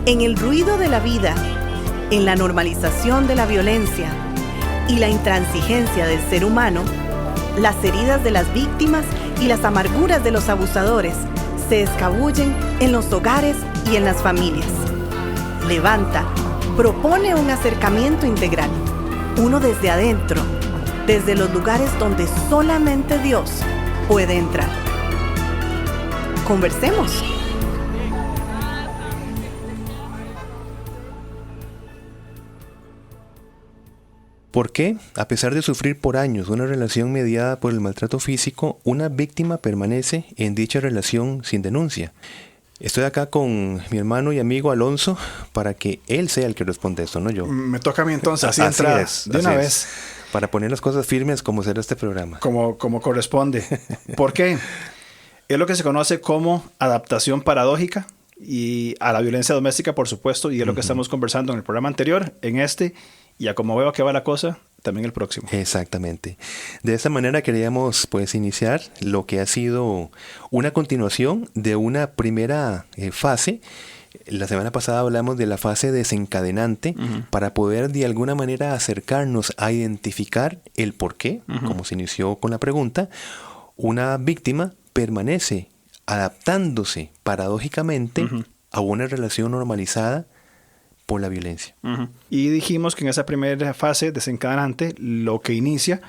En el ruido de la vida, en la normalización de la violencia y la intransigencia del ser humano, las heridas de las víctimas y las amarguras de los abusadores se escabullen en los hogares y en las familias. Levanta propone un acercamiento integral, uno desde adentro, desde los lugares donde solamente Dios puede entrar. Conversemos. ¿Por qué, a pesar de sufrir por años una relación mediada por el maltrato físico, una víctima permanece en dicha relación sin denuncia? Estoy acá con mi hermano y amigo Alonso para que él sea el que responda esto, no yo. Me toca a mí entonces, así entrar de una vez. Para poner las cosas firmes como será este programa. Como corresponde. ¿Por qué? Es lo que se conoce como adaptación paradójica y a la violencia doméstica, por supuesto, y es lo que estamos conversando en el programa anterior, en este, y a como veo que va la cosa, también el próximo. Exactamente. De esta manera queríamos iniciar lo que ha sido una continuación de una primera fase. La semana pasada hablamos de la fase desencadenante para poder de alguna manera acercarnos a identificar el por qué, como se inició con la pregunta. Una víctima permanece adaptándose paradójicamente a una relación normalizada por la violencia. Y dijimos que en esa primera fase desencadenante, lo que inicia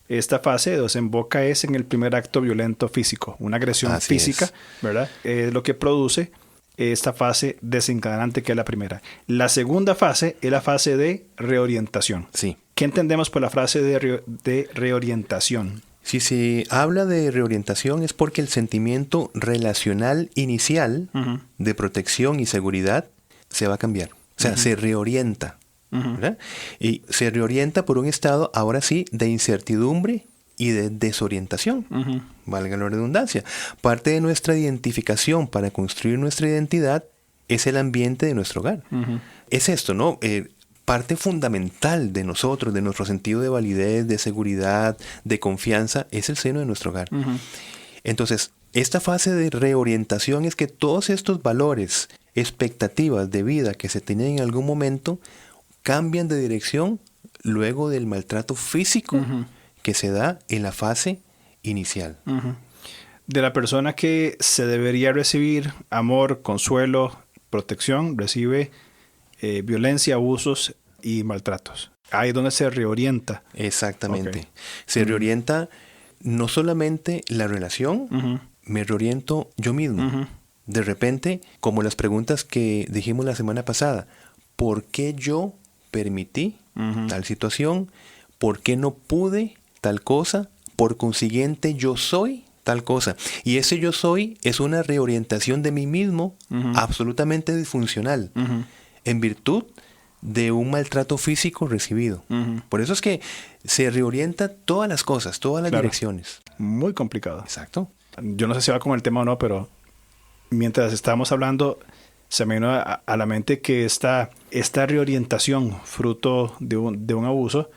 esta fase desemboca es en el primer acto violento físico, una agresión física, ¿verdad? Lo que produce esta fase desencadenante, que es la primera. La segunda fase es la fase de reorientación. Sí. ¿Qué entendemos por la frase de reorientación? Si se habla de reorientación es porque el sentimiento relacional inicial de protección y seguridad se va a cambiar. O sea, se reorienta, ¿verdad? Y se reorienta por un estado, ahora sí, de incertidumbre y de desorientación, valga la redundancia. Parte de nuestra identificación para construir nuestra identidad es el ambiente de nuestro hogar. Es esto, ¿no? Parte fundamental de nosotros, de nuestro sentido de validez, de seguridad, de confianza, es el seno de nuestro hogar. Entonces, esta fase de reorientación es que todos estos valores, expectativas de vida que se tenían en algún momento, cambian de dirección luego del maltrato físico que se da en la fase inicial. De la persona que se debería recibir amor, consuelo, protección, recibe violencia, abusos y maltratos. Ahí es donde se reorienta. Exactamente. Okay. Se reorienta no solamente la relación, me reoriento yo mismo. De repente, como las preguntas que dijimos la semana pasada, ¿por qué yo permití tal situación? ¿Por qué no pude tal cosa? Por consiguiente, yo soy tal cosa. Y ese yo soy es una reorientación de mí mismo absolutamente disfuncional, en virtud de un maltrato físico recibido. Por eso es que se reorienta todas las cosas, todas las direcciones. Muy complicado. Exacto. Yo no sé si va con el tema o no, pero mientras estábamos hablando, se me vino a la mente que esta reorientación, fruto de un abuso,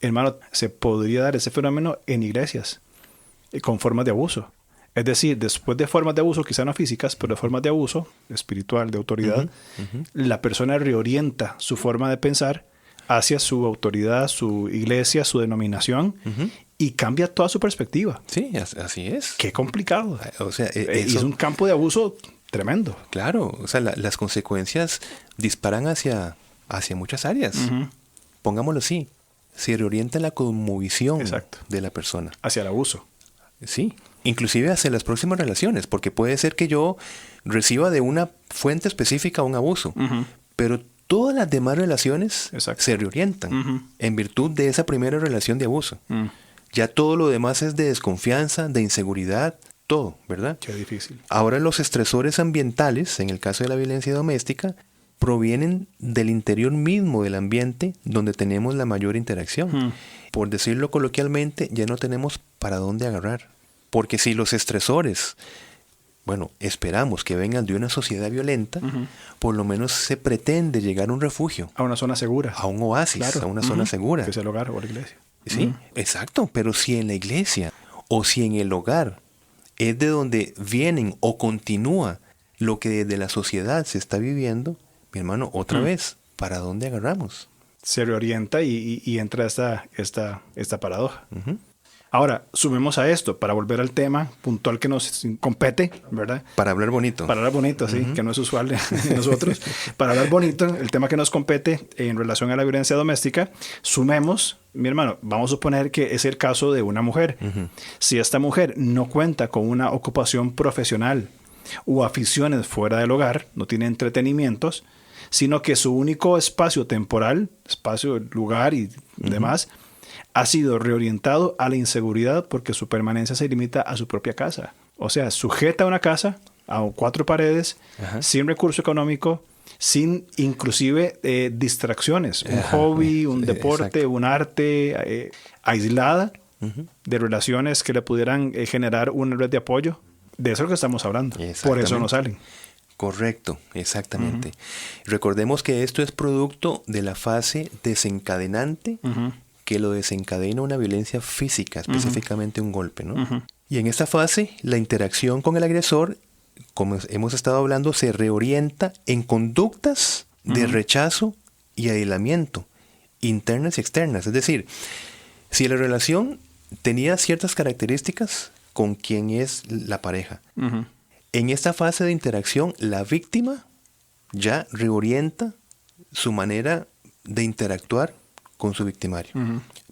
hermano, se podría dar ese fenómeno en iglesias, con formas de abuso. Es decir, después de formas de abuso, quizá no físicas, pero de formas de abuso espiritual, de autoridad, la persona reorienta su forma de pensar hacia su autoridad, su iglesia, su denominación, y cambia toda su perspectiva. Sí, así es. Qué complicado. O sea, es un campo de abuso tremendo. Claro, o sea, las consecuencias disparan hacia muchas áreas. Pongámoslo así, se reorienta la cosmovisión de la persona. Hacia el abuso. Sí, inclusive hacia las próximas relaciones, porque puede ser que yo reciba de una fuente específica un abuso, pero todas las demás relaciones se reorientan en virtud de esa primera relación de abuso. Ya todo lo demás es de desconfianza, de inseguridad, todo, ¿verdad? Qué difícil. Ahora los estresores ambientales, en el caso de la violencia doméstica, provienen del interior mismo del ambiente donde tenemos la mayor interacción. Por decirlo coloquialmente, ya no tenemos para dónde agarrar. Porque si los estresores, esperamos que vengan de una sociedad violenta, por lo menos se pretende llegar a un refugio. A una zona segura. A un oasis, a una zona segura. Que es el hogar o la iglesia. Sí, exacto. Pero si en la iglesia o si en el hogar es de donde vienen o continúa lo que desde la sociedad se está viviendo, mi hermano, otra vez, ¿para dónde agarramos? Se reorienta y entra esta paradoja. Ahora, sumemos a esto, para volver al tema puntual que nos compete, ¿verdad? Para hablar bonito. Para hablar bonito, sí, que no es usual en nosotros. Para hablar bonito, el tema que nos compete en relación a la violencia doméstica, sumemos, mi hermano, vamos a suponer que es el caso de una mujer. Si esta mujer no cuenta con una ocupación profesional o aficiones fuera del hogar, no tiene entretenimientos, sino que su único espacio temporal, espacio, lugar y demás, ha sido reorientado a la inseguridad porque su permanencia se limita a su propia casa. O sea, sujeta a una casa, a 4 paredes, sin recurso económico, sin inclusive distracciones, un hobby, un deporte, un arte, aislada de relaciones que le pudieran generar una red de apoyo. De eso es lo que estamos hablando. Por eso no salen. Correcto, exactamente. Recordemos que esto es producto de la fase desencadenante que lo desencadena una violencia física, específicamente un golpe, ¿no? Y en esta fase, la interacción con el agresor, como hemos estado hablando, se reorienta en conductas de rechazo y aislamiento, internas y externas. Es decir, si la relación tenía ciertas características con quien es la pareja, en esta fase de interacción, la víctima ya reorienta su manera de interactuar con su victimario.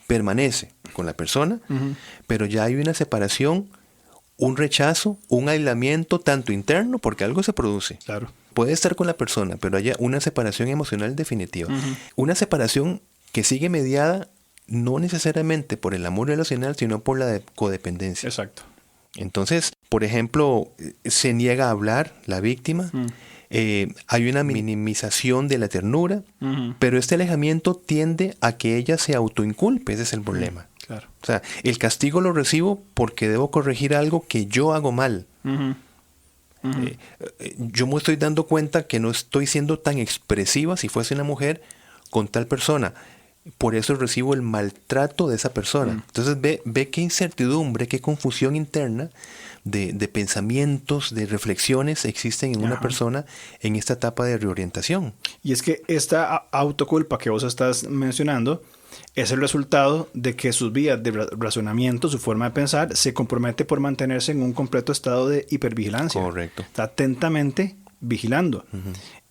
Permanece con la persona, pero ya hay una separación, un rechazo, un aislamiento tanto interno, porque algo se produce. Claro. Puede estar con la persona, pero hay una separación emocional definitiva. Una separación que sigue mediada no necesariamente por el amor relacional, sino por la codependencia. Exacto. Entonces, por ejemplo, se niega a hablar la víctima. Hay una minimización de la ternura, pero este alejamiento tiende a que ella se autoinculpe. Ese es el problema. Claro. O sea, el castigo lo recibo porque debo corregir algo que yo hago mal. Yo me estoy dando cuenta que no estoy siendo tan expresiva si fuese una mujer con tal persona. Por eso recibo el maltrato de esa persona. Entonces ve qué incertidumbre, qué confusión interna de pensamientos, de reflexiones existen en una persona en esta etapa de reorientación. Y es que esta autoculpa que vos estás mencionando es el resultado de que sus vías de razonamiento, su forma de pensar, se compromete por mantenerse en un completo estado de hipervigilancia. Correcto. Está atentamente vigilando.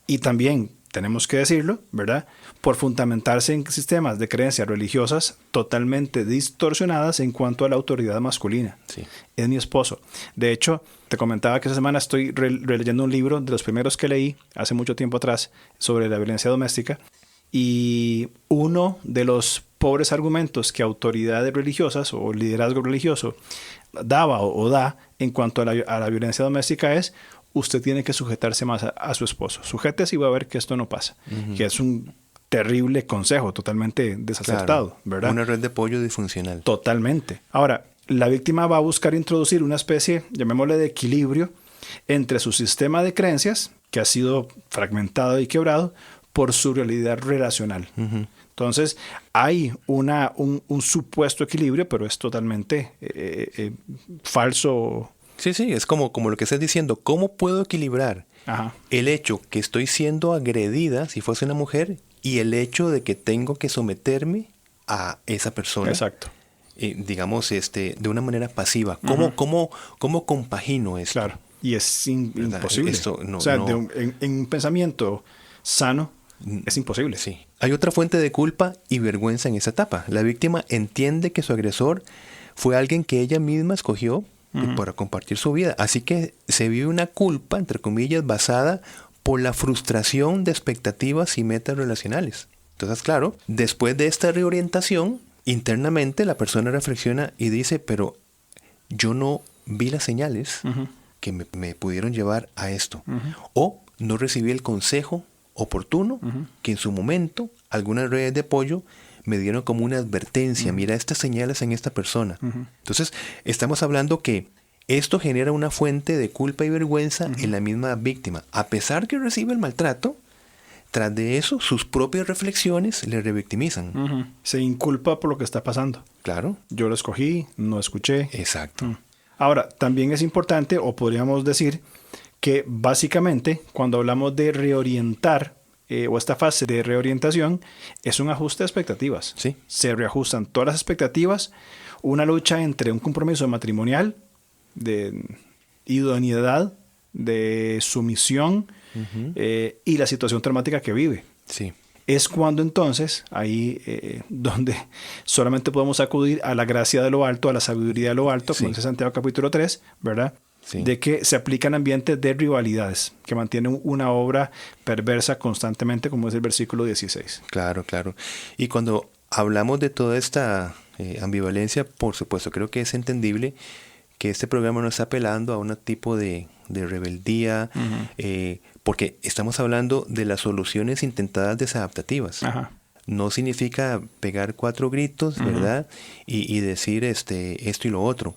Y también, tenemos que decirlo, ¿verdad?, por fundamentarse en sistemas de creencias religiosas totalmente distorsionadas en cuanto a la autoridad masculina. Sí. Es mi esposo. De hecho, te comentaba que esta semana estoy releyendo un libro de los primeros que leí hace mucho tiempo atrás sobre la violencia doméstica, y uno de los pobres argumentos que autoridades religiosas o liderazgo religioso daba o da en cuanto a la violencia doméstica es: usted tiene que sujetarse más a su esposo. Sujétese y va a ver que esto no pasa. Que es un terrible consejo, totalmente desacertado, claro, ¿verdad? Una red de apoyo disfuncional. Totalmente. Ahora, la víctima va a buscar introducir una especie, llamémosle, de equilibrio entre su sistema de creencias, que ha sido fragmentado y quebrado, por su realidad relacional. Entonces, hay un supuesto equilibrio, pero es totalmente falso. Sí, es como lo que estás diciendo. ¿Cómo puedo equilibrar el hecho que estoy siendo agredida, si fuese una mujer, y el hecho de que tengo que someterme a esa persona? Exacto. Digamos, de una manera pasiva. ¿Cómo compagino esto? Claro. Y es imposible. Esto no, o sea, no. En un pensamiento sano, es imposible. Sí. Hay otra fuente de culpa y vergüenza en esa etapa. La víctima entiende que su agresor fue alguien que ella misma escogió para compartir su vida. Así que se vive una culpa, entre comillas, basada por la frustración de expectativas y metas relacionales. Entonces, claro, después de esta reorientación, internamente la persona reflexiona y dice: pero yo no vi las señales que me pudieron llevar a esto. O no recibí el consejo oportuno que en su momento algunas redes de apoyo me dieron como una advertencia. Mira estas señales en esta persona. Entonces, estamos hablando que esto genera una fuente de culpa y vergüenza en la misma víctima. A pesar que recibe el maltrato, tras de eso, sus propias reflexiones le revictimizan. Se inculpa por lo que está pasando. Claro. Yo lo escogí, no escuché. Exacto. Ahora, también es importante, o podríamos decir, que básicamente cuando hablamos de reorientar o esta fase de reorientación es un ajuste de expectativas. Sí. Se reajustan todas las expectativas, una lucha entre un compromiso matrimonial, de idoneidad, de sumisión y la situación traumática que vive. Sí. Es cuando entonces, ahí donde solamente podemos acudir a la gracia de lo alto, a la sabiduría de lo alto, como dice Santiago capítulo 3, ¿verdad? Sí. De que se aplican ambientes de rivalidades, que mantienen una obra perversa constantemente, como es el versículo 16. Claro, claro. Y cuando hablamos de toda esta ambivalencia, por supuesto, creo que es entendible que este programa no está apelando a un tipo de rebeldía, porque estamos hablando de las soluciones intentadas desadaptativas. Ajá. No significa pegar 4 gritos, ¿verdad? Y decir esto y lo otro.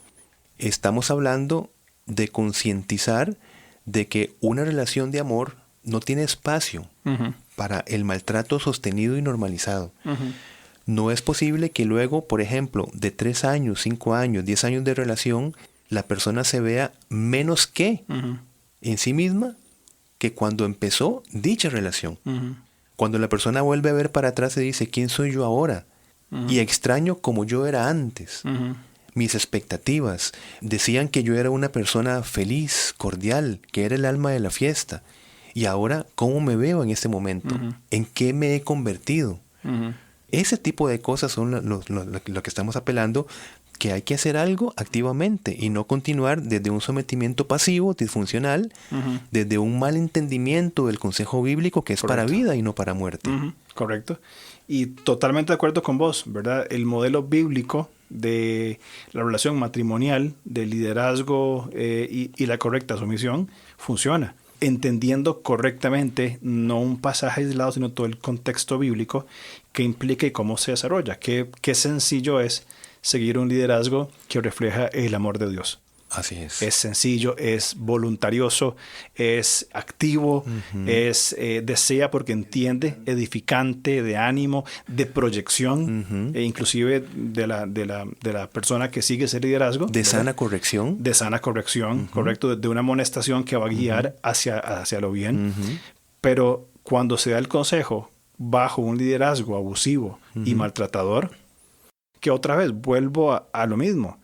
Estamos hablando de concientizar de que una relación de amor no tiene espacio para el maltrato sostenido y normalizado. No es posible que luego, por ejemplo, de 3 años, 5 años, 10 años de relación, la persona se vea menos que en sí misma que cuando empezó dicha relación. Cuando la persona vuelve a ver para atrás y dice, ¿quién soy yo ahora? Y extraño como yo era antes. Mis expectativas decían que yo era una persona feliz, cordial, que era el alma de la fiesta. Y ahora, ¿cómo me veo en este momento? ¿En qué me he convertido? Ese tipo de cosas son lo que estamos apelando, que hay que hacer algo activamente y no continuar desde un sometimiento pasivo, disfuncional, desde un mal entendimiento del consejo bíblico que es para vida y no para muerte. Correcto. Y totalmente de acuerdo con vos, ¿verdad? El modelo bíblico de la relación matrimonial, del liderazgo y la correcta sumisión funciona. Entendiendo correctamente no un pasaje aislado, sino todo el contexto bíblico que implica y cómo se desarrolla. Qué sencillo es seguir un liderazgo que refleja el amor de Dios. Así es. Es sencillo, es voluntarioso, es activo, desea porque entiende, edificante, de ánimo, de proyección, e inclusive de la persona que sigue ese liderazgo. De sana corrección. De sana corrección, correcto, de una amonestación que va a guiar hacia lo bien. Pero cuando se da el consejo bajo un liderazgo abusivo y maltratador, que otra vez vuelvo a lo mismo.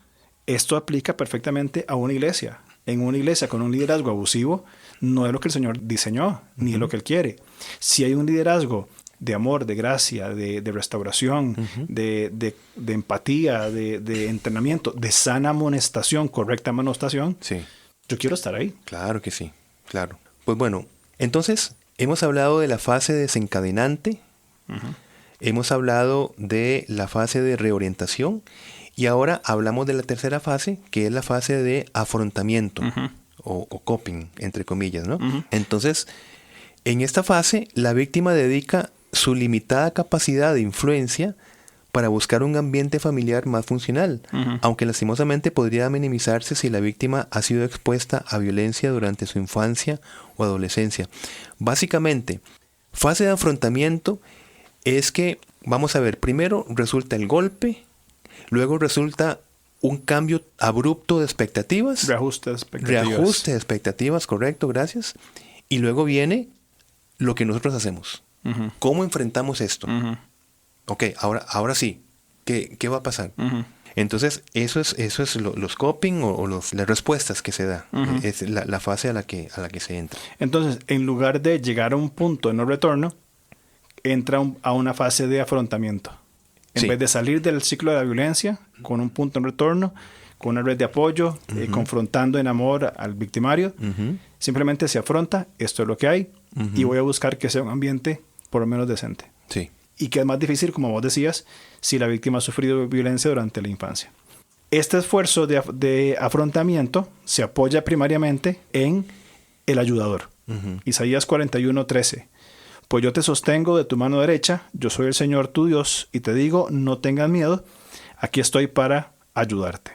Esto aplica perfectamente a una iglesia. En una iglesia con un liderazgo abusivo no es lo que el Señor diseñó, ni es lo que Él quiere. Si hay un liderazgo de amor, de gracia, de restauración, de empatía, de entrenamiento, de sana amonestación, correcta amonestación, yo quiero estar ahí. Claro que sí, claro. Pues bueno, entonces hemos hablado de la fase desencadenante, hemos hablado de la fase de reorientación y ahora hablamos de la tercera fase, que es la fase de afrontamiento o coping, entre comillas, ¿no? Entonces, en esta fase, la víctima dedica su limitada capacidad de influencia para buscar un ambiente familiar más funcional, aunque lastimosamente podría minimizarse si la víctima ha sido expuesta a violencia durante su infancia o adolescencia. Básicamente, fase de afrontamiento es que, vamos a ver, primero resulta el golpe, luego resulta un cambio abrupto de expectativas. Reajuste de expectativas. Reajuste de expectativas, correcto, gracias. Y luego viene lo que nosotros hacemos. ¿Cómo enfrentamos esto? Ok, ahora sí. ¿Qué va a pasar? Entonces, eso es los coping o las respuestas que se da. Es la fase a la que se entra. Entonces, en lugar de llegar a un punto de no retorno, entra a una fase de afrontamiento. En vez de salir del ciclo de la violencia con un punto en retorno, con una red de apoyo, confrontando en amor al victimario, simplemente se afronta, esto es lo que hay, y voy a buscar que sea un ambiente por lo menos decente. Sí. Y que es más difícil, como vos decías, si la víctima ha sufrido violencia durante la infancia. Este esfuerzo de afrontamiento se apoya primariamente en el ayudador. Isaías 41:13. Pues yo te sostengo de tu mano derecha, yo soy el Señor tu Dios, y te digo, no tengas miedo, aquí estoy para ayudarte.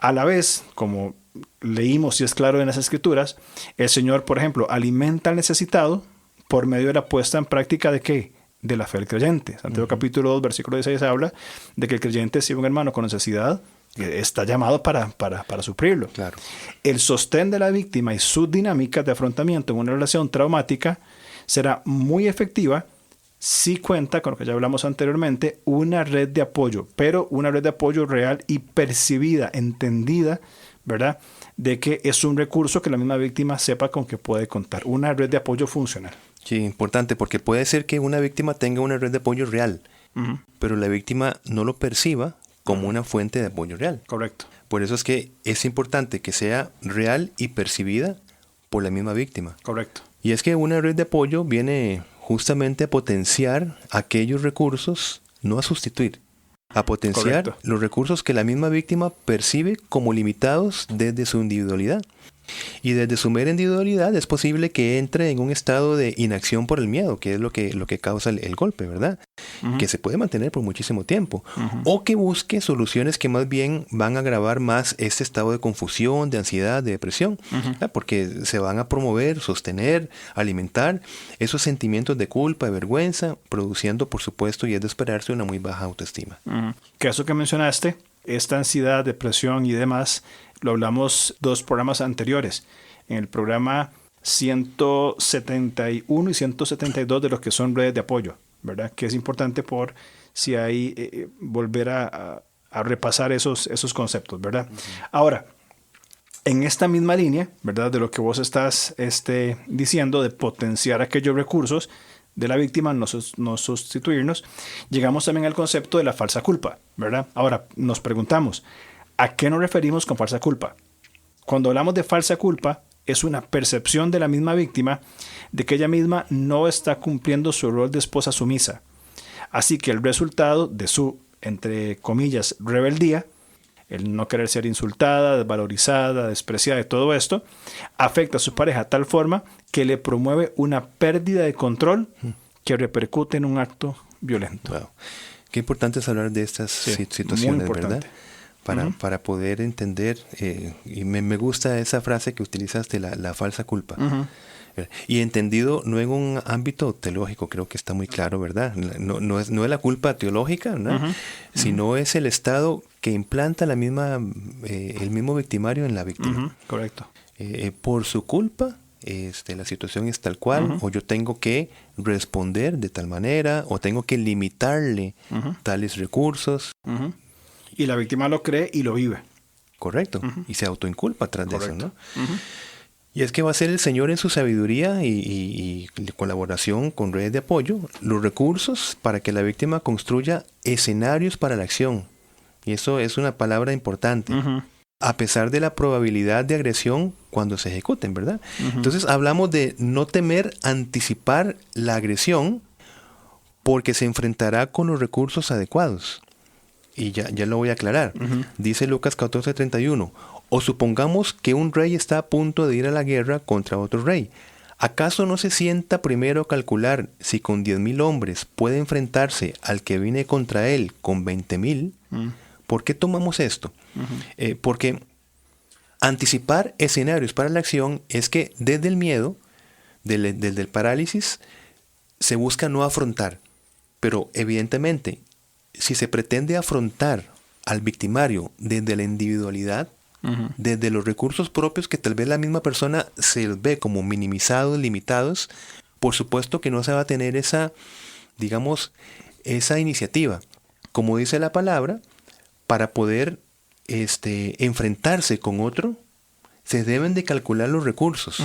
A la vez, como leímos y es claro en las Escrituras, el Señor, por ejemplo, alimenta al necesitado por medio de la puesta en práctica de ¿qué? De la fe del creyente. Santiago capítulo 2, versículo 16 habla de que el creyente, si un hermano con necesidad, está llamado para suplirlo. Claro. El sostén de la víctima y sus dinámicas de afrontamiento en una relación traumática será muy efectiva si cuenta, con lo que ya hablamos anteriormente, una red de apoyo, pero una red de apoyo real y percibida, entendida, ¿verdad? De que es un recurso que la misma víctima sepa con que puede contar. Una red de apoyo funcional. Sí, importante, porque puede ser que una víctima tenga una red de apoyo real, pero la víctima no lo perciba como una fuente de apoyo real. Correcto. Por eso es que es importante que sea real y percibida por la misma víctima. Correcto. Y es que una red de apoyo viene justamente a potenciar aquellos recursos, no a sustituir, a potenciar Correcto. los recursos que la misma víctima percibe como limitados desde su individualidad. Y desde su mera individualidad es posible que entre en un estado de inacción por el miedo, que es lo que causa el golpe, ¿verdad? Que se puede mantener por muchísimo tiempo. O que busque soluciones que más bien van a agravar más este estado de confusión, de ansiedad, de depresión, porque se van a promover, sostener, alimentar esos sentimientos de culpa, de vergüenza, produciendo, por supuesto, y es de esperarse, una muy baja autoestima. Que eso que mencionaste, esta ansiedad, depresión y demás, lo hablamos 2 programas anteriores. En el programa 171 y 172 de los que son redes de apoyo, ¿verdad? Que es importante por si hay volver a repasar esos conceptos, ¿verdad? Ahora, en esta misma línea, ¿verdad? De lo que vos estás diciendo, de potenciar aquellos recursos de la víctima, no sustituirnos, llegamos también al concepto de la falsa culpa, ¿verdad? Ahora, nos preguntamos, ¿a qué nos referimos con falsa culpa? Cuando hablamos de falsa culpa, es una percepción de la misma víctima de que ella misma no está cumpliendo su rol de esposa sumisa. Así que el resultado de su, entre comillas, rebeldía, el no querer ser insultada, desvalorizada, despreciada y todo esto, afecta a su pareja de tal forma que le promueve una pérdida de control que repercute en un acto violento. Wow. Qué importante es hablar de estas situaciones, ¿verdad? Para poder entender, y me gusta esa frase que utilizaste, la falsa culpa. Y entendido no en un ámbito teológico, creo que está muy claro, ¿verdad? No es la culpa teológica, ¿no? Sino es el estado que implanta el mismo victimario en la víctima. Correcto. Por su culpa, la situación es tal cual, o yo tengo que responder de tal manera, o tengo que limitarle tales recursos. Y la víctima lo cree y lo vive. Correcto. Y se autoinculpa tras de eso, ¿no? Y es que va a ser el Señor en su sabiduría y colaboración con redes de apoyo, los recursos para que la víctima construya escenarios para la acción. Y eso es una palabra importante. A pesar de la probabilidad de agresión cuando se ejecuten, ¿verdad? Entonces hablamos de no temer anticipar la agresión porque se enfrentará con los recursos adecuados. Y ya lo voy a aclarar. Dice Lucas 14:31. O supongamos que un rey está a punto de ir a la guerra contra otro rey. ¿Acaso no se sienta primero a calcular si con 10,000 hombres puede enfrentarse al que viene contra él con 20,000? ¿Por qué tomamos esto? Porque anticipar escenarios para la acción es que desde el miedo, desde el parálisis, se busca no afrontar. Pero evidentemente, si se pretende afrontar al victimario desde la individualidad, desde los recursos propios que tal vez la misma persona se ve como minimizados, limitados, por supuesto que no se va a tener esa iniciativa. Como dice la palabra, para poder enfrentarse con otro, se deben de calcular los recursos.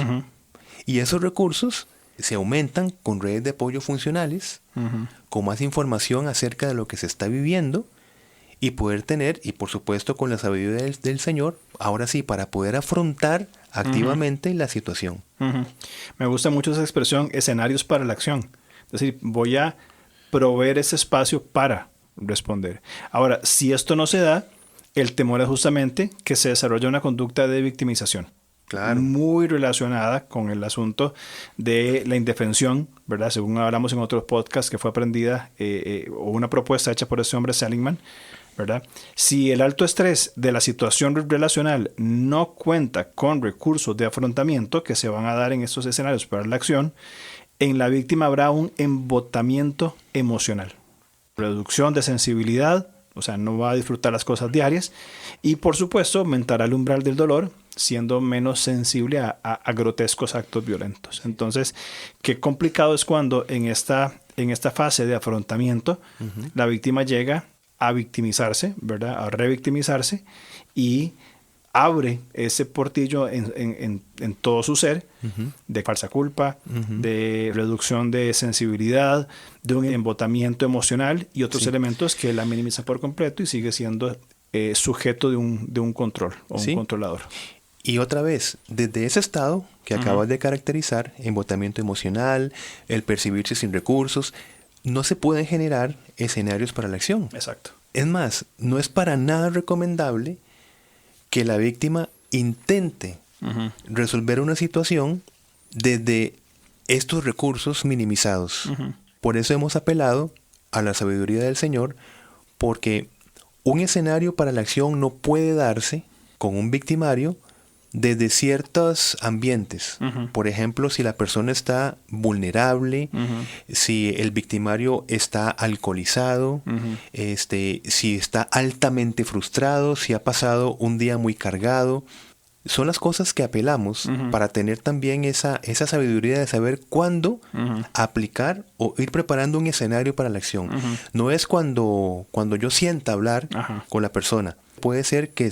Y esos recursos se aumentan con redes de apoyo funcionales, con más información acerca de lo que se está viviendo, y poder tener, y por supuesto con la sabiduría del Señor, ahora sí, para poder afrontar activamente la situación. Me gusta mucho esa expresión, escenarios para la acción. Es decir, voy a proveer ese espacio para responder. Ahora, si esto no se da, el temor es justamente que se desarrolle una conducta de victimización. Claro. Muy relacionada con el asunto de la indefensión, ¿verdad? Según hablamos en otros podcasts, que fue aprendida o una propuesta hecha por ese hombre Seligman, ¿verdad? Si el alto estrés de la situación relacional no cuenta con recursos de afrontamiento que se van a dar en estos escenarios para la acción, en la víctima habrá un embotamiento emocional, reducción de sensibilidad, o sea, no va a disfrutar las cosas diarias, y por supuesto aumentará el umbral del dolor, siendo menos sensible a grotescos actos violentos. Entonces, qué complicado es cuando en esta fase de afrontamiento la víctima llega a victimizarse, ¿verdad? A revictimizarse y abre ese portillo en todo su ser de falsa culpa, de reducción de sensibilidad, de un embotamiento emocional y otros elementos que la minimiza por completo y sigue siendo sujeto de un control o un controlador. Y otra vez, desde ese estado que acabas de caracterizar, embotamiento emocional, el percibirse sin recursos, no se pueden generar escenarios para la acción. Exacto. Es más, no es para nada recomendable que la víctima intente resolver una situación desde estos recursos minimizados. Por eso hemos apelado a la sabiduría del Señor, porque un escenario para la acción no puede darse con un victimario desde ciertos ambientes. Por ejemplo, si la persona está vulnerable, si el victimario está alcoholizado, si está altamente frustrado, si ha pasado un día muy cargado. Son las cosas que apelamos para tener también esa sabiduría de saber cuándo aplicar o ir preparando un escenario para la acción. No es cuando yo sienta hablar con la persona. Puede ser que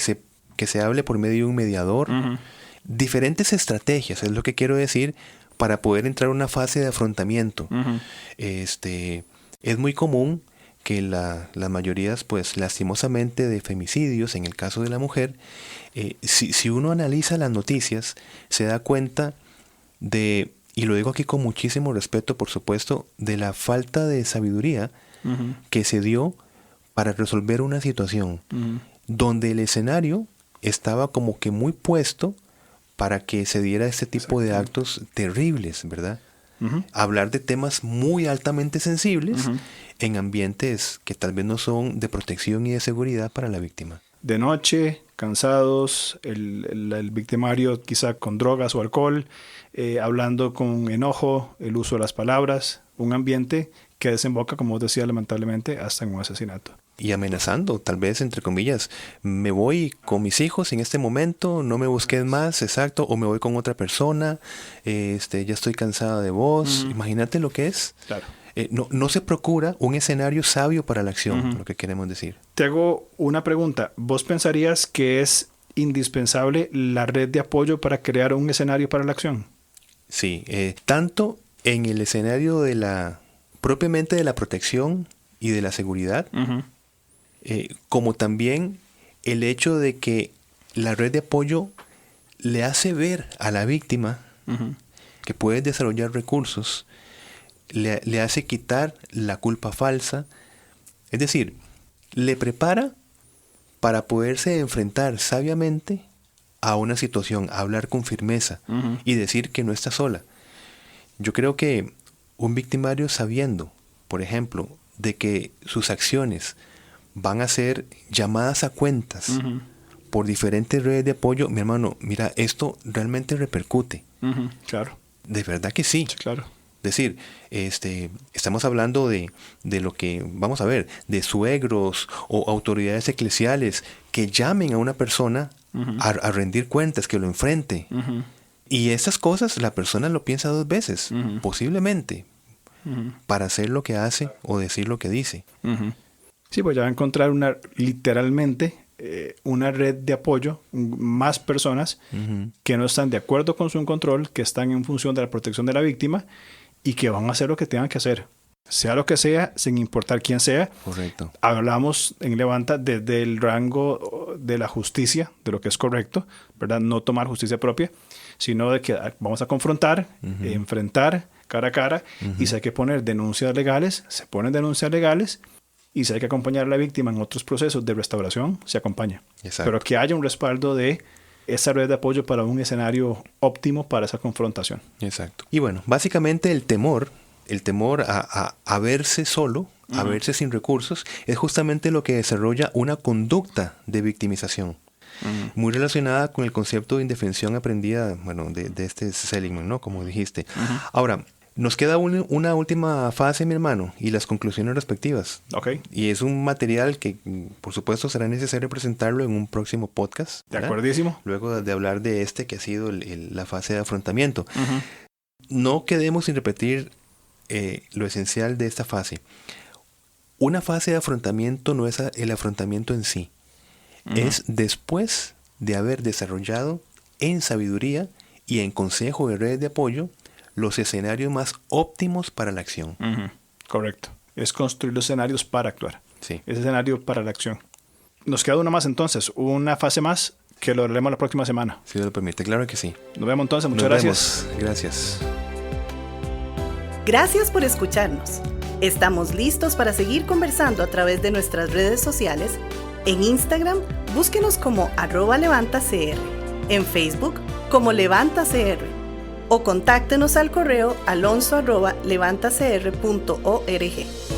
se hable por medio de un mediador. Diferentes estrategias, es lo que quiero decir, para poder entrar a una fase de afrontamiento. Es muy común que las mayorías, pues lastimosamente, de femicidios, en el caso de la mujer, si uno analiza las noticias, se da cuenta de, y lo digo aquí con muchísimo respeto, por supuesto, de la falta de sabiduría que se dio para resolver una situación donde el escenario estaba como que muy puesto para que se diera este tipo de actos terribles, ¿verdad? Hablar de temas muy altamente sensibles en ambientes que tal vez no son de protección y de seguridad para la víctima. De noche, cansados, el victimario quizá con drogas o alcohol, hablando con enojo, el uso de las palabras, un ambiente que desemboca, como os decía, lamentablemente, hasta en un asesinato. Y amenazando, tal vez, entre comillas, me voy con mis hijos en este momento, no me busques más, exacto, o me voy con otra persona, ya estoy cansada de vos. Imagínate lo que es. Claro. No se procura un escenario sabio para la acción, lo que queremos decir. Te hago una pregunta. ¿Vos pensarías que es indispensable la red de apoyo para crear un escenario para la acción? Sí, tanto en el escenario propiamente de la protección y de la seguridad, como también el hecho de que la red de apoyo le hace ver a la víctima que puede desarrollar recursos, le hace quitar la culpa falsa, es decir, le prepara para poderse enfrentar sabiamente a una situación, a hablar con firmeza y decir que no está sola. Yo creo que un victimario sabiendo, por ejemplo, de que sus acciones van a ser llamadas a cuentas por diferentes redes de apoyo, mi hermano, mira, esto realmente repercute. Claro. De verdad que sí. Sí, claro. Es decir, estamos hablando de lo que, vamos a ver, de suegros o autoridades eclesiales que llamen a una persona a rendir cuentas, que lo enfrente. Y esas cosas la persona lo piensa dos veces, posiblemente, para hacer lo que hace o decir lo que dice. Sí, pues ya va a encontrar literalmente una red de apoyo, más personas que no están de acuerdo con su control, que están en función de la protección de la víctima y que van a hacer lo que tengan que hacer. Sea lo que sea, sin importar quién sea. Correcto. Hablamos en Levanta desde el rango de la justicia, de lo que es correcto, ¿verdad? No tomar justicia propia, sino de que vamos a confrontar, enfrentar cara a cara, y si hay que poner denuncias legales, se ponen denuncias legales, y si hay que acompañar a la víctima en otros procesos de restauración, se acompaña. Exacto. Pero que haya un respaldo de esa red de apoyo para un escenario óptimo para esa confrontación. Exacto. Y bueno, básicamente el temor a verse solo, a verse sin recursos, es justamente lo que desarrolla una conducta de victimización. Muy relacionada con el concepto de indefensión aprendida, bueno, de este Seligman, ¿no? Como dijiste. Ahora, Nos queda una última fase, mi hermano, y las conclusiones respectivas. Ok. Y es un material que, por supuesto, será necesario presentarlo en un próximo podcast. De acuerdísimo. Luego de hablar de este que ha sido la fase de afrontamiento. Uh-huh. No quedemos sin repetir lo esencial de esta fase. Una fase de afrontamiento no es el afrontamiento en sí. Uh-huh. Es después de haber desarrollado en sabiduría y en consejo de redes de apoyo los escenarios más óptimos para la acción. Uh-huh. Correcto. Es construir los escenarios para actuar. Sí. Ese escenario para la acción. Nos queda una más entonces, una fase más que lo haremos la próxima semana. Si Dios lo permite, claro que sí. Nos vemos entonces, muchas gracias. Gracias. Gracias por escucharnos. Estamos listos para seguir conversando a través de nuestras redes sociales. En Instagram, búsquenos como @levantacr. En Facebook, como LevantaCR. O contáctenos al correo alonso@levantacr.org.